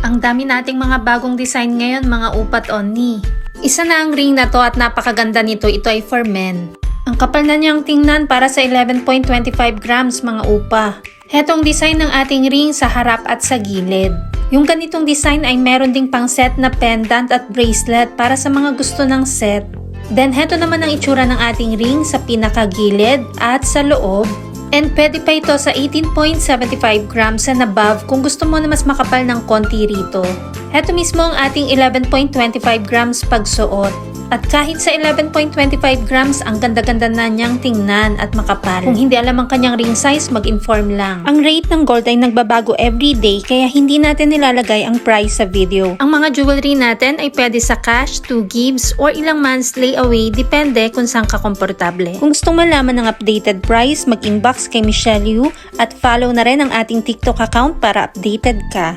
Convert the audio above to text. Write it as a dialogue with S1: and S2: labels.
S1: Ang dami nating mga bagong design ngayon mga upat onni. Isa na ang ring na to at napakaganda nito, ito ay for men. Ang kapal na niyang tingnan para sa 11.25 grams mga upa. Hetong design ng ating ring sa harap at sa gilid. Yung ganitong design ay meron ding pang set na pendant at bracelet para sa mga gusto ng set. Then heto naman ang itsura ng ating ring sa pinakagilid at sa loob. And pwede pa ito sa 18.75 grams and above kung gusto mo na mas makapal ng konti rito. Heto mismo ang ating 11.25 grams pagsuot. At kahit sa 11.25 grams, ang ganda-ganda na niyang tingnan at makapal. Kung hindi alam ang kanyang ring size, mag-inform lang. Ang rate ng gold ay nagbabago everyday kaya hindi natin nilalagay ang price sa video. Ang mga jewelry natin ay pwede sa cash, 2 gives, or ilang months layaway, depende kung saan ka komportable. Kung gustong malaman ng updated price, mag-inbox kay Michelle Yu at follow na rin ang ating TikTok account para updated ka.